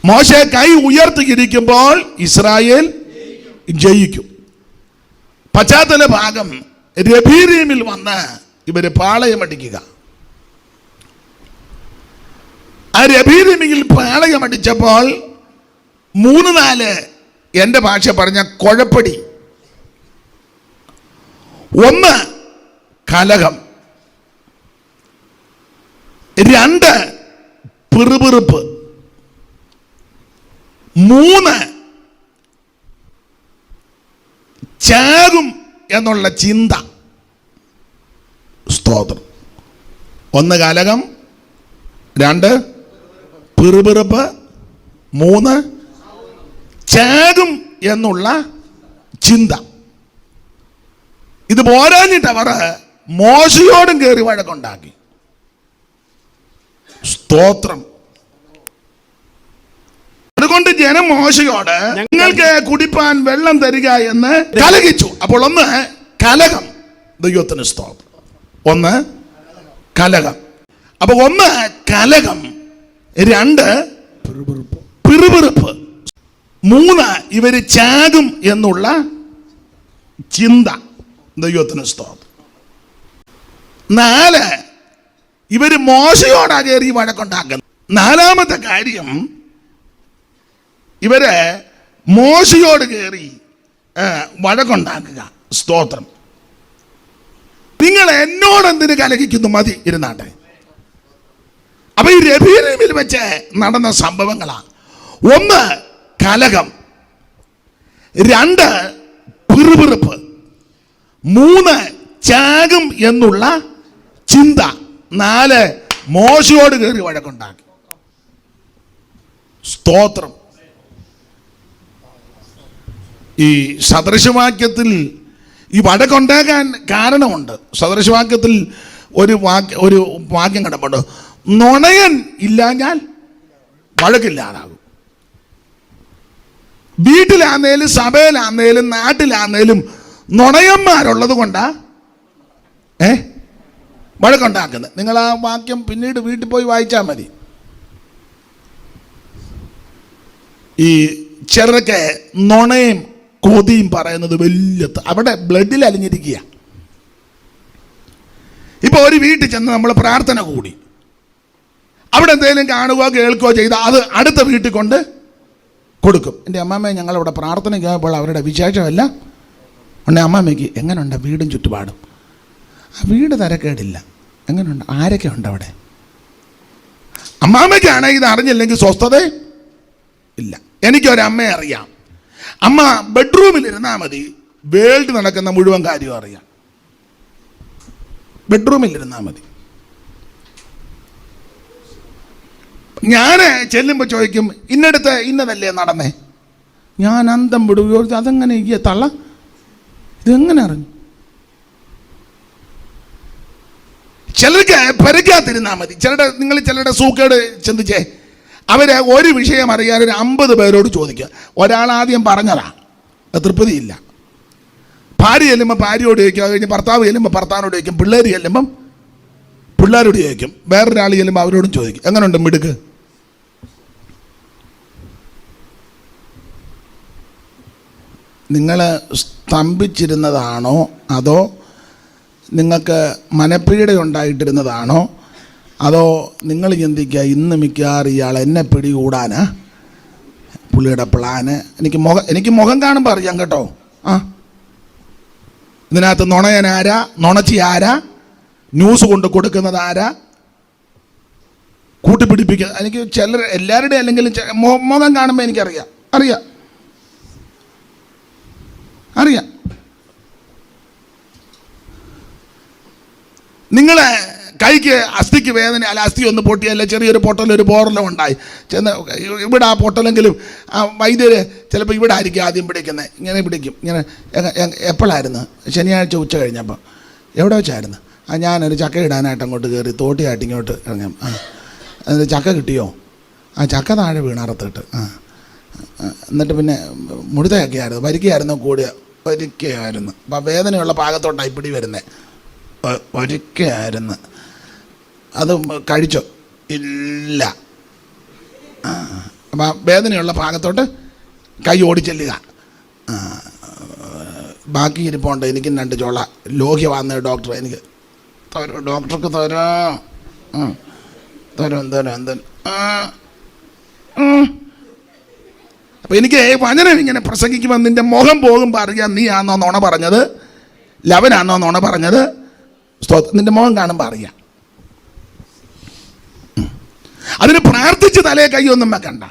മോശെ കൈ ഉയർത്തിയിരിക്കുമ്പോൾ ഇസ്രായേൽ ജയിക്കും. പശ്ചാത്തല ഭാഗം രബീരീമിൽ വന്ന് ഇവര് പാളയമടിക്കുക. ആ രബീരീമിൽ പാളയമടിച്ചപ്പോൾ 3-4 എൻ്റെ ഭാഷ പറഞ്ഞ കുഴപ്പടി. 1 കലഹം, 2 പിറുപിറുപ്പ്, 3 ചാകും എന്നുള്ള ചിന്ത. സ്തോത്രം. 1 കലഹം, 2 പിറുപിറുപ്പ്, 3 ചാകും എന്നുള്ള ചിന്ത. ഇത് പോരാഞ്ഞിട്ട് അവർ മോശയോടും കയറി വഴക്കുണ്ടാക്കി. സ്തോത്രം. അതുകൊണ്ട് ജനം മോശയോട് ഞങ്ങൾക്ക് കുടിപ്പാൻ വെള്ളം തരിക എന്ന് കലഹിച്ചു. അപ്പോൾ 1 കലഹം. ദൈവത്തിന് സ്തോത്രം. 1 കലഹം. അപ്പൊ 1 കലഹം, 2 പിറുപിറുപ്പ്, 3 ഇവര് ചാകും എന്നുള്ള ചിന്ത. ദൈവത്തിന് സ്തോത്രം. 4 ഇവര് മോശയോടാ കയറി വഴക്കുണ്ടാക്കുന്നത്. 4-മത്തെ കാര്യം, ഇവര് മോശയോട് കയറി വഴക്കുണ്ടാക്കുക. സ്തോത്രം. നിങ്ങൾ എന്നോട് എന്തിന് കലഹിക്കുന്നു? മതി, ഇരുന്നാട്ടെ. അപ്പൊ ഈ രബീരീമിൽ വെച്ച് നടന്ന സംഭവങ്ങളാണ്. 1 കലഹം, 2 പിറുപിറുപ്പ്, 3 ചാകും എന്നുള്ള ചിന്ത, 4 മോശയോട് കയറി വഴക്കുണ്ടാക്കി. സ്തോത്രം. ഈ സദൃശവാക്യത്തിൽ ഈ വഴക്കുണ്ടാകാൻ കാരണമുണ്ട്. സദൃശവാക്യത്തിൽ ഒരു വാക്യം കിടപ്പുണ്ട്. നുണയൻ ഇല്ലാഞ്ഞാൽ വഴക്കില്ലാതാകും. വീട്ടിലാന്നേലും സഭയിലാന്നേലും നാട്ടിലാന്നേലും നുണയന്മാരുള്ളത് കൊണ്ടാ വഴക്കുണ്ടാക്കുന്നത്. നിങ്ങൾ ആ വാക്യം പിന്നീട് വീട്ടിൽ പോയി വായിച്ചാൽ മതി. ഈ ചിലരൊക്കെ നുണയും കൊതിയും പറയുന്നത് വലിയ അവിടെ ബ്ലഡിൽ അലിഞ്ഞിരിക്കുക. ഇപ്പൊ ഒരു വീട്ടിൽ ചെന്ന് നമ്മൾ പ്രാർത്ഥന കൂടി, അവിടെ എന്തെങ്കിലും കാണുകയോ കേൾക്കുകയോ ചെയ്താൽ അത് അടുത്ത വീട്ടിൽ കൊണ്ട് കൊടുക്കും. എൻ്റെ അമ്മാമ്മയെ ഞങ്ങളവിടെ പ്രാർത്ഥന കേൾപ്പോൾ അവരുടെ വിശേഷമല്ല ഉണ്ട്. അമ്മാമ്മയ്ക്ക് എങ്ങനെയുണ്ട് വീടും ചുറ്റുപാടും? ആ വീട് തരക്കേടില്ല. എങ്ങനെയുണ്ട്? ആരൊക്കെ ഉണ്ട് അവിടെ? അമ്മാമ്മയ്ക്കാണെങ്കിൽ ഇത് അറിഞ്ഞില്ലെങ്കിൽ സ്വസ്ഥത ഇല്ല. എനിക്കൊരമ്മയെ അറിയാം. അമ്മ ബെഡ്റൂമിൽ ഇരുന്നാൽ മതി, വേൾഡ് നടക്കുന്ന മുഴുവൻ കാര്യവും അറിയാം. ബെഡ്റൂമിൽ ഇരുന്നാൽ മതി. ഞാൻ ചെല്ലുമ്പോൾ ചോദിക്കും, ഇന്നടുത്ത് ഇന്നതല്ലേ നടന്നേ? ഞാൻ അന്തം വിടുകയോ, അതെങ്ങനെ ഈ തള്ള ഇതെങ്ങനെ അറിഞ്ഞു? ചിലർക്ക് പെരക്കാത്തിരുന്നാൽ മതി. നിങ്ങൾ ചിലരുടെ സൂക്കേട് ചിന്തിച്ചേ. അവരെ ഒരു വിഷയം അറിയാൻ ഒരു 50 പേരോട് ചോദിക്കുക. ഒരാൾ ആദ്യം പറഞ്ഞതാ, തൃപ്തിയില്ല. ഭാര്യ ചെല്ലുമ്പോൾ ഭാര്യയോട് ചോദിക്കും, അത് കഴിഞ്ഞ് ഭർത്താവ് ചെല്ലുമ്പോൾ ഭർത്താവിനോട് ചോദിക്കും, പിള്ളേർ ചെല്ലുമ്പം പിള്ളേരോട് ചോദിക്കും, വേറൊരാൾ ചെല്ലുമ്പോൾ അവരോടും ചോദിക്കും, എങ്ങനെയുണ്ട് മിടുക്ക്? നിങ്ങൾ സ്തംഭിച്ചിരുന്നതാണോ അതോ നിങ്ങൾക്ക് മനപ്പീഡ ഉണ്ടായിട്ടിരുന്നതാണോ അതോ നിങ്ങൾ ചിന്തിക്കുക ഇന്ന് മിക്കവാറും ഇയാൾ എന്നെ പിടികൂടാനാ പുള്ളിയുടെ പ്ലാന്? എനിക്ക് മുഖം കാണുമ്പോൾ അറിയാം കേട്ടോ. ഇതിനകത്ത് നുണയനാരാ, നുണച്ചി ആരാ, ന്യൂസ് കൊണ്ട് കൊടുക്കുന്നത് ആരാ, കൂട്ടിപ്പിടിപ്പിക്കുക. എനിക്ക് ചിലർ എല്ലാവരുടെയും അല്ലെങ്കിൽ മുഖം കാണുമ്പോൾ എനിക്കറിയാം. നിങ്ങളെ കൈക്ക് അസ്ഥിക്ക് വേദന, അല്ല അസ്ഥി ഒന്ന് പൊട്ടിയല്ല, ചെറിയൊരു പൊട്ടലൊരു പോറലോ ഉണ്ടായി ചെന്ന് ഇവിടെ ആ പൊട്ടലെങ്കിലും ആ വൈദ്യർ ചിലപ്പോൾ ഇവിടെ ആയിരിക്കും ആദ്യം പിടിക്കുന്നത്. ഇങ്ങനെ പിടിക്കും. ഇങ്ങനെ എപ്പോഴായിരുന്നു? ശനിയാഴ്ച ഉച്ച കഴിഞ്ഞപ്പോൾ. എവിടെ വെച്ചായിരുന്നു? ഞാനൊരു ചക്ക ഇടാനായിട്ട് അങ്ങോട്ട് കയറി തോട്ടിയായിട്ട് ഇങ്ങോട്ട് ഇറങ്ങി. അതിന് ചക്ക കിട്ടിയോ? ചക്ക താഴെ വീണറത്തിട്ട്. എന്നിട്ട് പിന്നെ മുഴുതയൊക്കെയായിരുന്നു, വരിക്കയായിരുന്നു, കൂടിയ വരിക്കയായിരുന്നു. അപ്പം വേദനയുള്ള പാകത്തോട്ടായി പിടി വരുന്നത്. ഒരിക്കയായിരുന്നു. അത് കഴിച്ചോ? ഇല്ല. അപ്പം വേദനയുള്ള ഭാഗത്തോട്ട് കൈ ഓടിച്ചെല്ലുക. ബാക്കി ഇരിപ്പുണ്ട്, എനിക്കും 2 ചോള ലോഹ്യ വന്ന ഡോക്ടർ എനിക്ക് തരും, ഡോക്ടർക്ക് തരാം, തരും. അപ്പം എനിക്ക് വചനം ഇങ്ങനെ പ്രസംഗിക്കുമ്പോൾ നിൻ്റെ മുഖം പോകുമ്പോൾ അറിയാം നീ ആണോ നുണ പറഞ്ഞത്, ലവനാണോ നുണ പറഞ്ഞത്. നിൻ്റെ മുഖം കാണുമ്പോൾ അറിയാം. അതിന് പ്രാർത്ഥിച്ച് തലേ കൈയൊന്നും വെക്കണ്ട.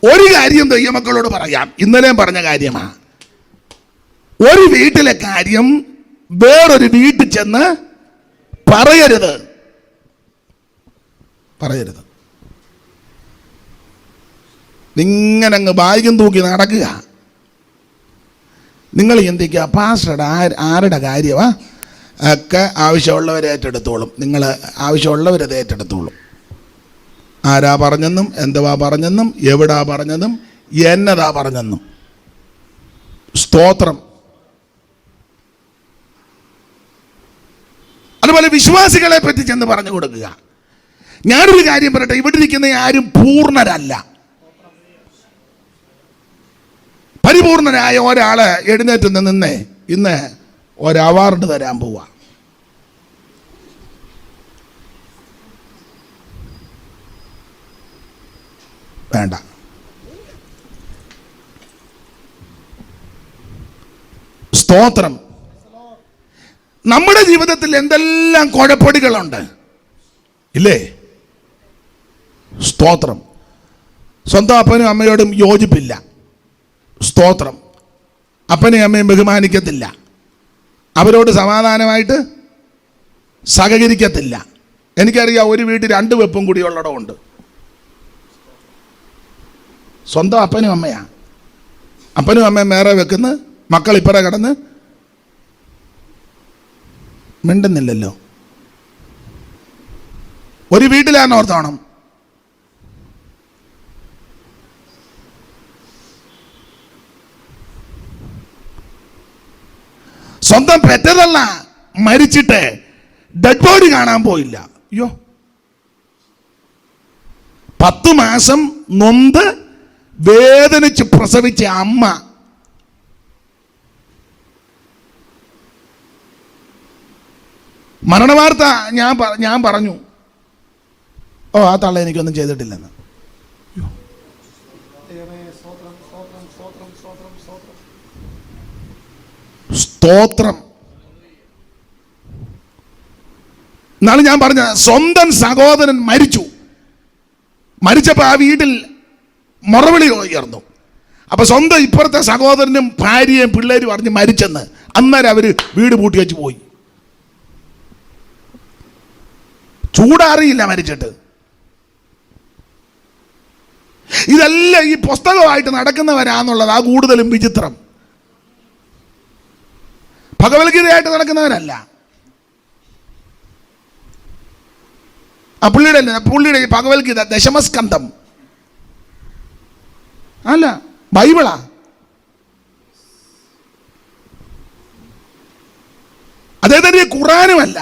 ഒരു കാര്യം ദൈവമക്കളോട് പറയാം, ഇന്നലെയും പറഞ്ഞ കാര്യമാണ്. ഒരു വീട്ടിലെ കാര്യം വേറൊരു വീട്ടിൽ ചെന്ന് പറയരുത്. ഇങ്ങനെ അങ്ങ് ബാഗും തൂക്കി നടക്കുക. നിങ്ങൾ ചിന്തിക്കുക, പാസ്റ്ററുടെ ആരുടെ കാര്യമാണ് ഒക്കെ ആവശ്യമുള്ളവരെ ഏറ്റെടുത്തോളും. നിങ്ങൾ ആവശ്യമുള്ളവരത് ഏറ്റെടുത്തോളും. ആരാ പറഞ്ഞെന്നും എന്തുവാ പറഞ്ഞെന്നും എവിടാ പറഞ്ഞെന്നും എന്നതാ പറഞ്ഞെന്നും. സ്തോത്രം. അതുപോലെ വിശ്വാസികളെ പറ്റി ചെന്ന് പറഞ്ഞു കൊടുക്കുക. ഞാനൊരു കാര്യം പറയട്ടെ, ഇവിടെ ഇരിക്കുന്ന ആരും പൂർണ്ണരല്ല. പരിപൂർണനായ ഒരാള് എഴുന്നേറ്റ് നിന്ന് ഇന്ന് ഒരു അവാർഡ് തരാൻ പോവാ. വേണ്ട. സ്തോത്രം. നമ്മുടെ ജീവിതത്തിൽ എന്തെല്ലാം കുഴപ്പടികളുണ്ട് ഇല്ലേ? സ്തോത്രം. സ്വന്തം അപ്പനും അമ്മയോടും യോജിപ്പില്ല. സ്തോത്രം. അപ്പനെയും അമ്മയും ബഹുമാനിക്കത്തില്ല, അവരോട് സമാധാനമായിട്ട് സഹകരിക്കത്തില്ല. എനിക്കറിയാം, ഒരു വീട്ടിൽ 2 വെപ്പും കൂടി ഉള്ളിടമുണ്ട്. സ്വന്തം അപ്പനും അമ്മയാ. അപ്പനും അമ്മയും വേറെ വെക്കുന്ന മക്കൾ ഇപ്പറ കിടന്ന് മിണ്ടുന്നില്ലല്ലോ. ഒരു വീട്ടിലാണ് ഓർത്തോണം. സ്വന്തം പെറ്റതല്ല, മരിച്ചിട്ട് ഡെഡ് ബോഡി കാണാൻ പോയില്ല. അയ്യോ, 10 മാസം നൊന്ത് വേദനിച്ച് പ്രസവിച്ച അമ്മ മരണവാർത്ത ഞാൻ പറഞ്ഞു, ഓ ആ തള്ള എനിക്കൊന്നും ചെയ്തിട്ടില്ലെന്ന്. സ്തോത്രം. എന്നാലും ഞാൻ പറഞ്ഞ സ്വന്തം സഹോദരൻ മരിച്ചപ്പോൾ ആ വീട്ടിൽ മുറവിളി ഉയർന്നു. അപ്പൊ സ്വന്തം ഇപ്പുറത്തെ സഹോദരനും ഭാര്യയും പിള്ളേരും അറിഞ്ഞ് മരിച്ചെന്ന്. അന്നേരം അവര് വീട് പൂട്ടി വെച്ച് പോയി. ചൂടാറിയില്ല മരിച്ചിട്ട്. ഇതെല്ലാം ഈ പുസ്തകമായിട്ട് നടക്കുന്നവരാന്നുള്ളതാ കൂടുതലും വിചിത്രം. ഭഗവത്ഗീതയായിട്ട് നടക്കുന്നവരല്ല. പുള്ളിയുടെ ഈ ഭഗവത്ഗീത ദശമസ്കന്ധം അല്ല, ബൈബിളാ. അതേതന്നെ ഖുറാനുമല്ല,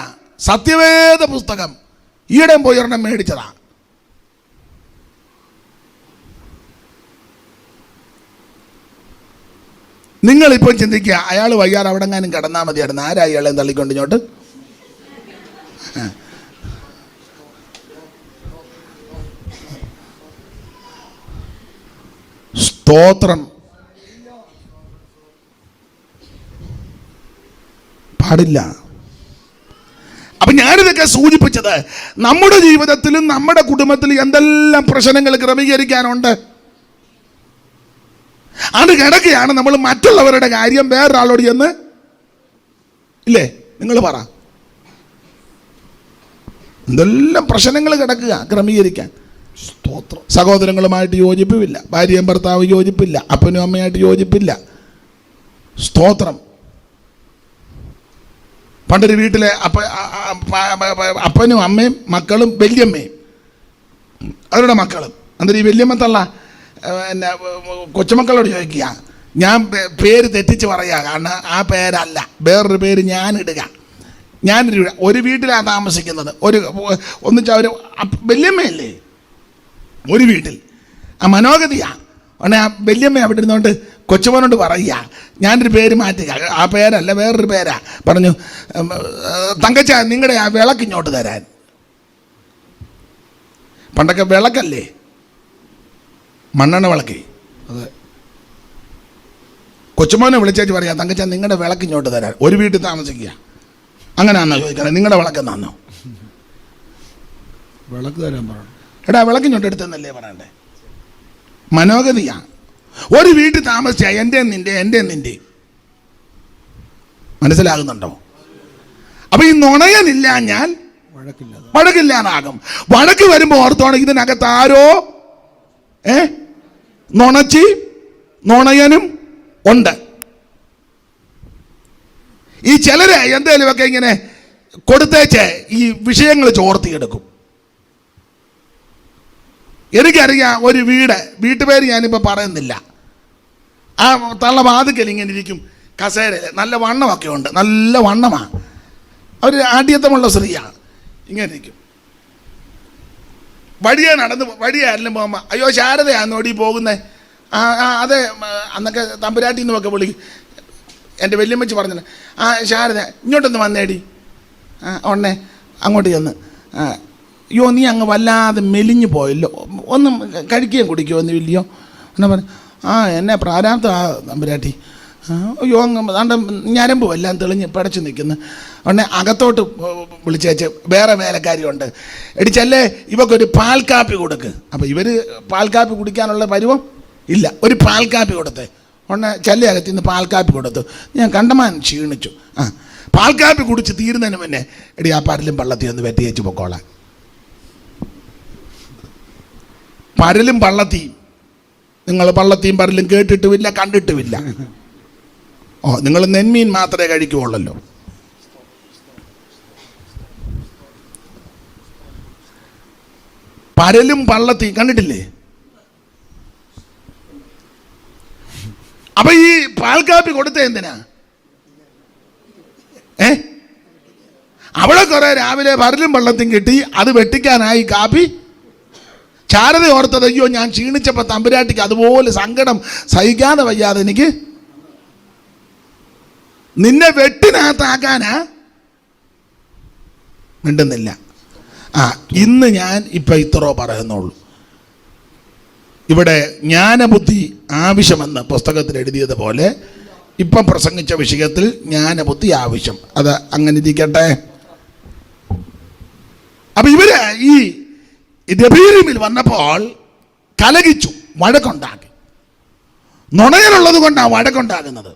സത്യവേദ പുസ്തകം. ഈയിടെ പോയി ഒരെണ്ണം മേടിച്ചതാ. നിങ്ങളിപ്പോൾ ചിന്തിക്കുക, അയാൾ വയ്യാതെ അവിടെ എങ്ങാനും കിടന്നാൽ മതിയായിരുന്നു, ആരാ അയാളെ തള്ളിക്കൊണ്ട് ഇങ്ങോട്ട്? സ്തോത്രം. പാടില്ല. അപ്പൊ ഞാനിതൊക്കെ സൂചിപ്പിച്ചത്, നമ്മുടെ ജീവിതത്തിലും നമ്മുടെ കുടുംബത്തിലും എന്തെല്ലാം പ്രശ്നങ്ങൾ ക്രമീകരിക്കാനുണ്ട്. അത് കിടക്കുകയാണ്. നമ്മൾ മറ്റുള്ളവരുടെ കാര്യം വേറൊരാളോട് ചെന്ന് ഇല്ലേ, നിങ്ങൾ പറ, എന്തെല്ലാം പ്രശ്നങ്ങൾ കിടക്കുക ക്രമീകരിക്കാൻ. സ്തോത്രം. സഹോദരങ്ങളുമായിട്ട് യോജിപ്പില്ല, ഭാര്യയും ഭർത്താവ് യോജിപ്പില്ല, അപ്പനും അമ്മയായിട്ട് യോജിപ്പില്ല. സ്തോത്രം. പണ്ടൊരു വീട്ടിലെ അപ്പനും അമ്മയും മക്കളും വല്യമ്മയും അവരുടെ മക്കളും. അന്നേരം ഈ വല്യമ്മ തള്ള പിന്നെ കൊച്ചുമക്കളോട് ചോദിക്കുക, ഞാൻ പേര് തെറ്റിച്ച് പറയുക, കാരണം ആ പേരല്ല, വേറൊരു പേര് ഞാൻ ഇടുക. ഒരു വീട്ടിലാണ് താമസിക്കുന്നത്. ഒന്നിച്ച് അവർ വല്യമ്മയല്ലേ ഒരു വീട്ടിൽ, ആ മനോഗതിയാണ്. ഉടനെ ആ വല്യമ്മ അവിടെ ഇരുന്നുകൊണ്ട് കൊച്ചുമോനോട് പറയുക, ഞാനൊരു പേര് മാറ്റുക, ആ പേരല്ല വേറൊരു പേരാ. പറഞ്ഞു, തങ്കച്ച നിങ്ങളുടെ ആ വിളക്ക് ഇങ്ങോട്ട് തരാൻ. പണ്ടൊക്കെ വിളക്കല്ലേ, മണ്ണെണ്ണ വിളക്ക്. അതെ, കൊച്ചുമോനെ വിളിച്ചേച്ച് പറയാം, തങ്കച്ച നിങ്ങളുടെ വിളക്ക് ഇങ്ങോട്ട് തരാൻ. ഒരു വീട്ടിൽ താമസിക്കുക. അങ്ങനെയാണോ ചോദിക്കണേ? നിങ്ങളുടെ വിളക്കെന്നാന്നോ? വിളക്ക് തരാൻ പറഞ്ഞു. എടാ വിളക്ക് ഇങ്ങോട്ട് എടുത്തെന്നല്ലേ പറയണ്ടേ? മനോഗതിയാണ്. ഒരു വീട്ടിൽ താമസിച്ച എൻ്റെ നിന്റെ മനസ്സിലാകുന്നുണ്ടോ? അപ്പൊ ഈ നുണയനില്ല ഞാൻ വഴക്കില്ലാതാകും. വഴക്ക് വരുമ്പോ ഓർത്തോണം, ഇതിനകത്ത് ആരോ നുണയനും ഉണ്ട്. ഈ ചിലര് എന്തേലുമൊക്കെ ഇങ്ങനെ കൊടുത്തേച്ച് ഈ വിഷയങ്ങൾ ചോർത്തിയെടുക്കും. എനിക്കറിയാം ഒരു വീട്ടുപേര് ഞാനിപ്പോൾ പറയുന്നില്ല. ആ തള്ള വാതിക്കൽ ഇങ്ങനെ ഇരിക്കും, കസേരയിൽ നല്ല വണ്ണമൊക്കെ ഉണ്ട്, നല്ല വണ്ണമാണ്. അവർ ആഢ്യത്വമുള്ള സ്ത്രീയാണ്. ഇങ്ങനെ ഇരിക്കും. വഴിയായാലും പോകുമ്പോൾ, അയ്യോ ശാരദയാന്നോടി പോകുന്നേ? അതെ, അന്നൊക്കെ തമ്പുരാട്ടി എന്നൊക്കെ വിളിക്കും. എൻ്റെ വല്യമ്മച്ചി പറഞ്ഞില്ല, ആ ശാരദ ഇങ്ങോട്ടൊന്ന് വന്നേടി. ഉടനെ അങ്ങോട്ട് ചെന്ന്, അയ്യോ നീ അങ്ങ് വല്ലാതെ മെലിഞ്ഞു പോയല്ലോ, ഒന്നും കഴിക്കുകയും കുടിക്കുകയോ ഒന്നും ഇല്ലയോ എന്നാ പറഞ്ഞു. എന്നെ പ്രാരാബ്ധ തമ്പുരാട്ടി. അയ്യോ അങ്ങ് ദാണ്ട ഞരമ്പും എല്ലാം തെളിഞ്ഞ് പടച്ചു നിൽക്കുന്നു. ഉടനെ അകത്തോട്ട് വിളിച്ചേച്ച് വേറെ വേലക്കാരിയുണ്ട്, എടിച്ചല്ലേ ഇവക്കൊരു പാൽ കാപ്പി കൊടുക്ക്. അപ്പം ഇവർ പാൽ കാപ്പി കുടിക്കാനുള്ള പരുവം ഇല്ല, ഒരു പാൽ കാപ്പി കൊടുത്തേ. ഉടനെ ചല്ലയകത്ത് നിന്ന് പാൽ കാപ്പി കൊടുത്തു. ഞാൻ കണ്ടമാൻ ക്ഷീണിച്ചു. പാൽ കാപ്പി കുടിച്ച് തീരുന്നതിന് മുന്നേ എടി ആ പരലും പള്ളത്തി ഒന്ന് വെട്ടിയേച്ച് പൊക്കോളാം. പരലും പള്ളത്തിയും, നിങ്ങൾ പള്ളത്തിയും പരലും കേട്ടിട്ടുമില്ല കണ്ടിട്ടുമില്ല. നിങ്ങൾ നെന്മീൻ മാത്രമേ കഴിക്കുള്ളല്ലോ. പരലും പള്ളത്തിയും കണ്ടിട്ടില്ലേ? അപ്പൊ ഈ പാൽ കാപ്പി കൊടുത്ത എന്തിനാ? അവിടെ കുറെ രാവിലെ പരലും പള്ളത്തിയും കിട്ടി, അത് വെട്ടിക്കാനായി കാപ്പി. ശാരദ ഓർത്തത്, അയ്യോ ഞാൻ ക്ഷീണിച്ചപ്പോൾ തമ്പുരാട്ടിക്ക് അതുപോലെ സങ്കടം സഹിക്കാതെ വയ്യാതെ എനിക്ക് നിന്നെ വെട്ടിനകത്താക്കാനാ. മിണ്ടുന്നില്ല. ഇന്ന് ഞാൻ ഇപ്പം ഇത്രോ പറയുന്നുള്ളൂ. ഇവിടെ ജ്ഞാനബുദ്ധി ആവശ്യമെന്ന് പുസ്തകത്തിൽ എഴുതിയതുപോലെ ഇപ്പം പ്രസംഗിച്ച വിഷയത്തിൽ ജ്ഞാനബുദ്ധി ആവശ്യം. അത് അങ്ങനെ ഇരിക്കട്ടെ. അപ്പം ഇവര് ഈ രബീരിമിൽ വന്നപ്പോൾ കലകിച്ചു, വഴക്കുണ്ടാക്കി. നുണയനുള്ളത് കൊണ്ടാണ് വഴക്കുണ്ടാകുന്നത്.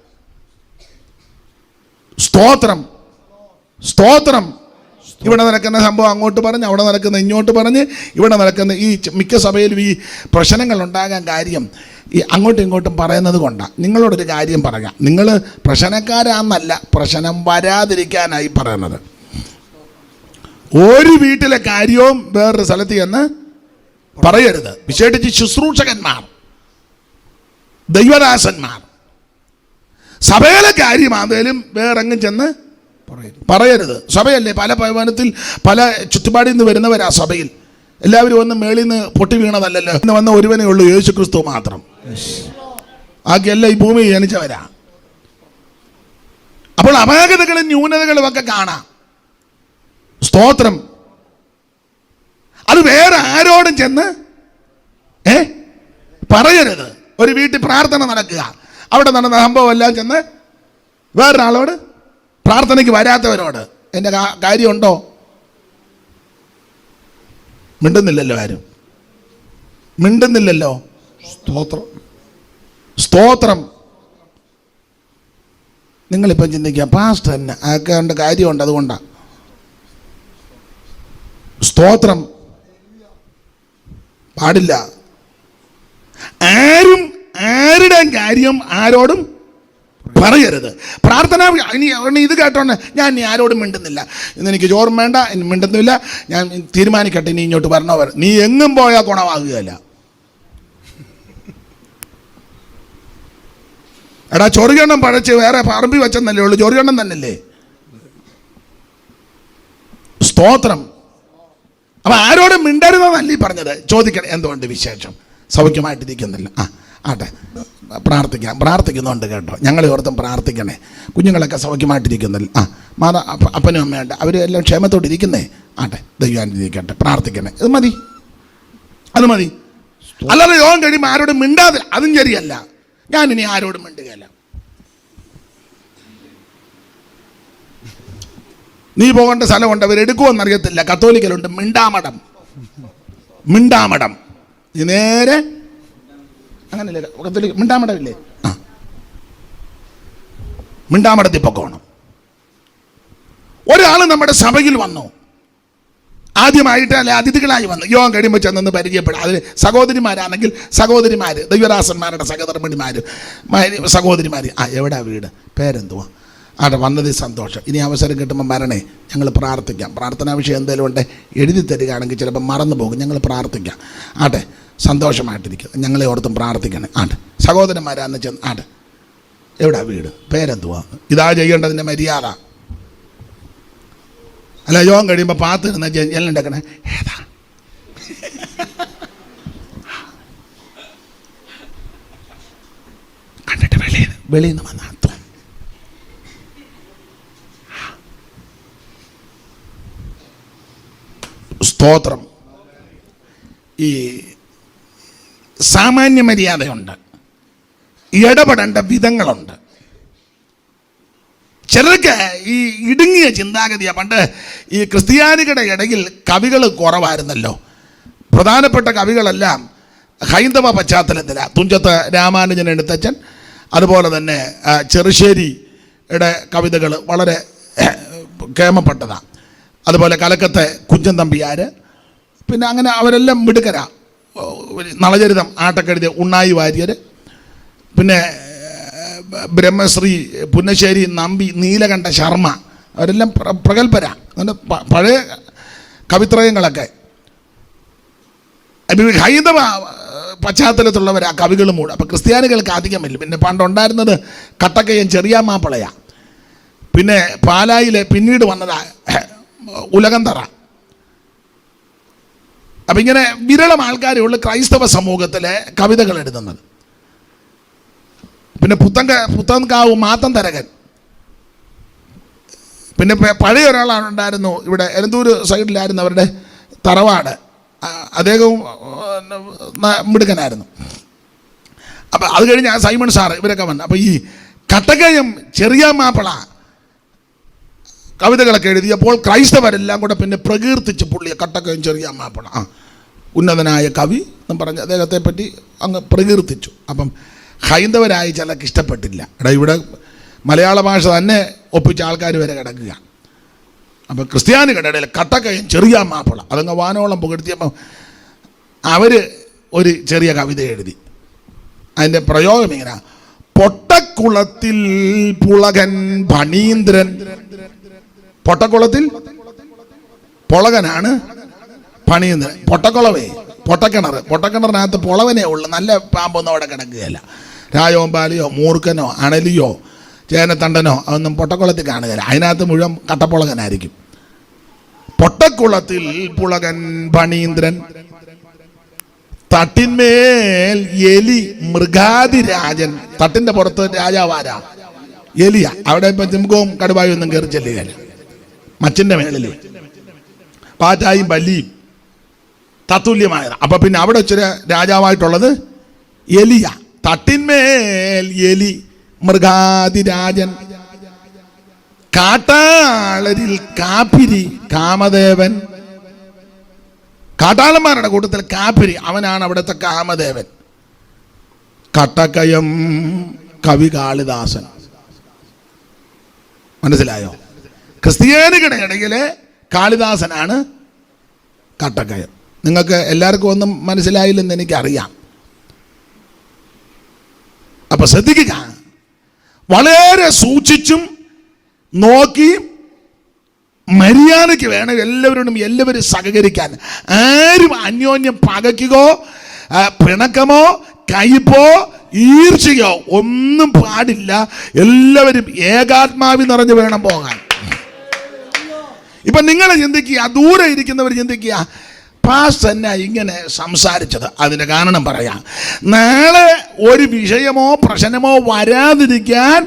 സ്തോത്രം, സ്തോത്രം. ഇവിടെ നടക്കുന്ന സംഭവം അങ്ങോട്ട് പറഞ്ഞ്, അവിടെ നടക്കുന്ന ഇങ്ങോട്ട് പറഞ്ഞ്, ഇവിടെ നടക്കുന്ന ഈ മിക്ക സഭയിലും ഈ പ്രശ്നങ്ങൾ ഉണ്ടാകാൻ കാര്യം ഈ അങ്ങോട്ടും ഇങ്ങോട്ടും പറയുന്നത് കൊണ്ടാണ്. നിങ്ങളോടൊരു കാര്യം പറയാം, നിങ്ങൾ പ്രശ്നക്കാരാന്നല്ല, പ്രശ്നം വരാതിരിക്കാനായി പറയുന്നത്. ഒരു വീട്ടിലെ കാര്യവും വേറൊരു സ്ഥലത്ത് ചെന്ന് പറയരുത്. വിശേഷിച്ച് ശുശ്രൂഷകന്മാർ, ദൈവദാസന്മാർ, സഭയിലെ കാര്യമാണേലും വേറെങ്ങും ചെന്ന് പറയരുത്. സഭയല്ലേ, പല ഭവനത്തിൽ പല ചുറ്റുപാടിൽ നിന്ന് വരുന്നവരാ സഭയിൽ. എല്ലാവരും ഒന്നും മേളിൽ നിന്ന് പൊട്ടി വീണതല്ലല്ലോ. ഇന്ന് വന്ന ഒരുവനേ ഉള്ളൂ, യേശു ക്രിസ്തു മാത്രം. ബാക്കിയെല്ലാം ഈ ഭൂമി ജനിച്ചവരാ. അപ്പോൾ അപാകതകളും ന്യൂനതകളും ഒക്കെ കാണാം. സ്തോത്രം. അത് വേറെ ആരോടും ചെന്ന് പറയരുത്. ഒരു വീട്ടിൽ പ്രാർത്ഥന നടക്കുക, അവിടെ നടന്ന സംഭവം എല്ലാം ചെന്ന് വേറൊരാളോട്, പ്രാർത്ഥനയ്ക്ക് വരാത്തവരോട് എൻ്റെ കാര്യമുണ്ടോ? മിണ്ടുന്നില്ലല്ലോ, ആരും മിണ്ടുന്നില്ലല്ലോ. സ്തോത്രം, സ്തോത്രം. നിങ്ങളിപ്പം ചിന്തിക്കുക, പാസ്റ്റർ തന്നെ ആക്കേണ്ട കാര്യമുണ്ട്, അതുകൊണ്ടാണ്. സ്തോത്രം. പാടില്ല. ആരും ആരുടെയും കാര്യം ആരോടും പറയരുത്. പ്രാർത്ഥന ഇനി ഇത് കേട്ടോണ്ട് ഞാൻ ഇനി ആരോടും മിണ്ടുന്നില്ല, ഇന്ന് എനിക്ക് ചോറും വേണ്ട, ഇനി മിണ്ടുന്നില്ല, ഞാൻ തീരുമാനിക്കട്ടെ ഇനി ഇങ്ങോട്ട് വരണവർ. നീ എങ്ങും പോയാൽ ഗുണമാകുകയല്ല. എടാ ചൊറിയണ്ണം പഴച്ച് വേറെ പറമ്പി വെച്ചെന്നല്ലേ ഉള്ളൂ, ചൊറിയണ്ണം തന്നെയല്ലേ. സ്തോത്രം. അപ്പൊ ആരോടും മിണ്ടരുതെന്നല്ല ഈ പറഞ്ഞത്. ചോദിക്കണം എന്തുകൊണ്ട് വിശേഷം, സൗഖ്യമായിട്ടിരിക്കുന്നില്ല. ആട്ടെ, പ്രാർത്ഥിക്കുന്നുണ്ട് കേട്ടോ. ഞങ്ങളെ ഓർത്തും പ്രാർത്ഥിക്കണേ. കുഞ്ഞുങ്ങളൊക്കെ സൗഖ്യമായിട്ടിരിക്കുന്നില്ല. അപ്പനും അമ്മയുണ്ട്, അവർ എല്ലാം ക്ഷേമത്തോടെ ഇരിക്കുന്നേ. ആട്ടെ, ദൈവാനിരിക്കട്ടെ, പ്രാർത്ഥിക്കണേ. അത് മതി. അല്ലാതെ യോഗം കഴിയുമ്പോൾ ആരോടും മിണ്ടാതെ, അതും ശരിയല്ല. ഞാനിനി ആരോടും മിണ്ടുകയല്ല. നീ പോകേണ്ട സ്ഥലമുണ്ട്, അവരെടുക്കുമെന്നറിയത്തില്ല. കത്തോലിക്കലുണ്ട് മിണ്ടാമഠം. നീ നേരെ അങ്ങനല്ലേ കത്തോലിക്ക മിണ്ടാമഠമില്ലേ? മിണ്ടാമഠത്തിൽ പൊക്കോണം. ഒരാൾ നമ്മുടെ സഭയിൽ വന്നു, ആദ്യമായിട്ട് അല്ലെ അതിഥികളായി വന്നു. യോഗം കഴിയുമ്പോൾ ചെന്നൊന്ന് പരിചയപ്പെടും. അതിൽ സഹോദരിമാരാണെങ്കിൽ സഹോദരിമാർ, ദൈവദാസന്മാരുടെ സഹോദരിമാർ. എവിടാ വീട്, പേരെന്തുവാ? വന്നതിൽ സന്തോഷം. ഇനി അവസരം കിട്ടുമ്പോൾ വരണേ, ഞങ്ങൾ പ്രാർത്ഥിക്കാം. പ്രാർത്ഥനാ വിഷയം എന്തെങ്കിലും ഉണ്ട് എഴുതി തരികയാണെങ്കിൽ ചിലപ്പോൾ മറന്നു പോകും. ഞങ്ങൾ പ്രാർത്ഥിക്കാം. സന്തോഷമായിട്ടിരിക്കുക. ഞങ്ങളെ ഓർത്തും പ്രാർത്ഥിക്കണേ. സഹോദരന്മാരാന്ന് ചെന്ന് എവിടാ വീട്, പേരെന്തുവാ? ഇതാ ചെയ്യേണ്ടതിൻ്റെ മര്യാദ. അല്ല യോഗം കഴിയുമ്പോൾ പാത്തിരുന്ന എല്ലാം ഏതാ കണ്ടിട്ട് വെളിയിൽ നിന്ന് വന്ന സ്തോത്രം. ഈ സാമാന്യ മര്യാദയുണ്ട്, ഇടപെടേണ്ട വിധങ്ങളുണ്ട്. ചിലർക്ക് ഈ ഇടുങ്ങിയ ചിന്താഗതിയാണ്. പണ്ട് ഈ ക്രിസ്ത്യാനികളുടെ ഇടയിൽ കവികൾ കുറവായിരുന്നല്ലോ. പ്രധാനപ്പെട്ട കവികളെല്ലാം ഹൈന്ദവ പശ്ചാത്തലത്തിലാണ്. തുഞ്ചത്ത് രാമാനുജൻ എഴുത്തച്ഛൻ, അതുപോലെ തന്നെ ചെറുശ്ശേരിയുടെ കവിതകൾ വളരെ കേമപ്പെട്ടതാണ്. അതുപോലെ കലക്കത്തെ കുഞ്ചൻ തമ്പിയാർ, പിന്നെ അങ്ങനെ അവരെല്ലാം മിടുക്കരാ. നളചരിതം ആട്ടക്കെഴുതിയ ഉണ്ണായി വാര്യർ, പിന്നെ ബ്രഹ്മശ്രീ പുന്നശ്ശേരി നമ്പി നീലകണ്ഠ ശർമ്മ, അവരെല്ലാം പ്രഗത്ഭരാ. അങ്ങനെ പഴയ കവിത്രയങ്ങളൊക്കെ ഹൈന്ദവ പശ്ചാത്തലത്തിലുള്ളവരാ കവികളും കൂടെ. അപ്പം ക്രിസ്ത്യാനികൾക്ക് അധികമില്ല. പിന്നെ പണ്ടുണ്ടായിരുന്നത് കട്ടക്കയം ചെറിയാമാപ്പിളയാ. പിന്നെ പാലായിലെ പിന്നീട് വന്നതാ ഉലകന്തറ. അപ്പം ഇങ്ങനെ വിരളം ആൾക്കാരേ ഉള്ളൂ ക്രൈസ്തവ സമൂഹത്തിലെ കവിതകൾ എഴുതുന്നത്. പിന്നെ പുത്തൻകാവ് മാത്തൻ തരകൻ. പിന്നെ പഴയ ഒരാളാണ് ഉണ്ടായിരുന്നു ഇവിടെ എലന്തൂർ സൈഡിലായിരുന്നു അവരുടെ തറവാട്. അദ്ദേഹവും മിടുക്കനായിരുന്നു. അപ്പം അത് കഴിഞ്ഞ് സൈമൺ സാറ് ഇവരൊക്കെ വന്നു. അപ്പോൾ ഈ കട്ടക്കയം ചെറിയ മാപ്പിള കവിതകളൊക്കെ എഴുതിയപ്പോൾ ക്രൈസ്തവരെല്ലാം കൂടെ പിന്നെ പ്രകീർത്തിച്ച് പുള്ളിയെ കട്ടക്കയം ചെറിയ മാപ്പിള ഉന്നതനായ കവി എന്ന് പറഞ്ഞ് അദ്ദേഹത്തെ പറ്റി അങ്ങ് പ്രകീർത്തിച്ചു. അപ്പം ഹൈന്ദവരായ ചിലർക്ക് ഇഷ്ടപ്പെട്ടില്ല. ഇവിടെ മലയാള ഭാഷ തന്നെ ഒപ്പിച്ച ആൾക്കാർ വരെ കിടക്കുക. അപ്പം ക്രിസ്ത്യാനികളുടെ ഇടയിൽ കട്ടക്കയം ചെറിയ മാപ്പിള അതങ്ങ് വാനോളം പുകഴ്ത്തിയപ്പം അവർ ഒരു ചെറിയ കവിത എഴുതി. അതിൻ്റെ പ്രയോഗം ഇങ്ങനെ: പൊട്ടക്കുളത്തിൽ പുളകൻ ഫണീന്ദ്രൻ. പൊട്ടക്കുളത്തിൽ പുളകനാണ് ഫണീന്ദ്രൻ. പൊട്ടക്കിണറിനകത്ത് പുളവനേ ഉള്ളു, നല്ല പാമ്പൊന്നും അവിടെ കിടക്കുകയല്ല. രാജോമ്പാലിയോ മൂർഖനോ അണലിയോ ചേനത്തണ്ടനോ അതൊന്നും പൊട്ടക്കുളത്തിൽ കാണുകയില്ല. അതിനകത്ത് മുഴുവൻ കട്ടപ്പുളകനായിരിക്കും. പൊട്ടക്കുളത്തിൽ പുളകൻ ഫണീന്ദ്രൻ, തട്ടിന്മേൽ എലി മൃഗാതിരാജൻ. തട്ടിന്റെ പുറത്ത് രാജാവാരാ? എലിയ. അവിടെ ഇപ്പം സിംഹവും കടുവായും ഒന്നും കയറി ചെല്ലുകയല്ല. മച്ചിന്റെ മേളില് പാറ്റായും പല്ലിയും തത്തുല്യമായത്. അപ്പൊ പിന്നെ അവിടെ ഇച്ചിരി രാജാവായിട്ടുള്ളത് എലിയ. തട്ടിന്മേൽ എലി മൃഗാതിരാജൻ, കാട്ടാളരിൽ കാപ്പിരി കാമദേവൻ. കാട്ടാളന്മാരുടെ കൂട്ടത്തിൽ കാപ്പിരി, അവനാണ് അവിടുത്തെ കാമദേവൻ. കട്ടക്കയം കവി കാളിദാസൻ. മനസ്സിലായോ? ക്രിസ്ത്യാനികളുടെ ഇടയിലെ കാളിദാസനാണ് കട്ടക്കയം. നിങ്ങൾക്ക് എല്ലാവർക്കും ഒന്നും മനസ്സിലായില്ലെന്ന് എനിക്കറിയാം. അപ്പൊ ശ്രദ്ധിക്കുക, വളരെ സൂക്ഷിച്ചും നോക്കി മര്യാദയ്ക്ക് വേണം എല്ലാവരും സഹകരിക്കാൻ. ആരും അന്യോന്യം പകയ്ക്കുകയോ പിണക്കമോ കയ്പോ ഈർച്ചയോ ഒന്നും പാടില്ല. എല്ലാവരും ഏകാത്മാവി നിറഞ്ഞു വേണം പോകാൻ. ഇപ്പൊ നിങ്ങൾ ചിന്തിക്കുക, ദൂരെ ഇരിക്കുന്നവർ ചിന്തിക്കുക, പാസ് തന്നെ ഇങ്ങനെ സംസാരിച്ചത്. അതിന്റെ കാരണം പറയാം. നാളെ ഒരു വിഷയമോ പ്രശ്നമോ വരാതിരിക്കാൻ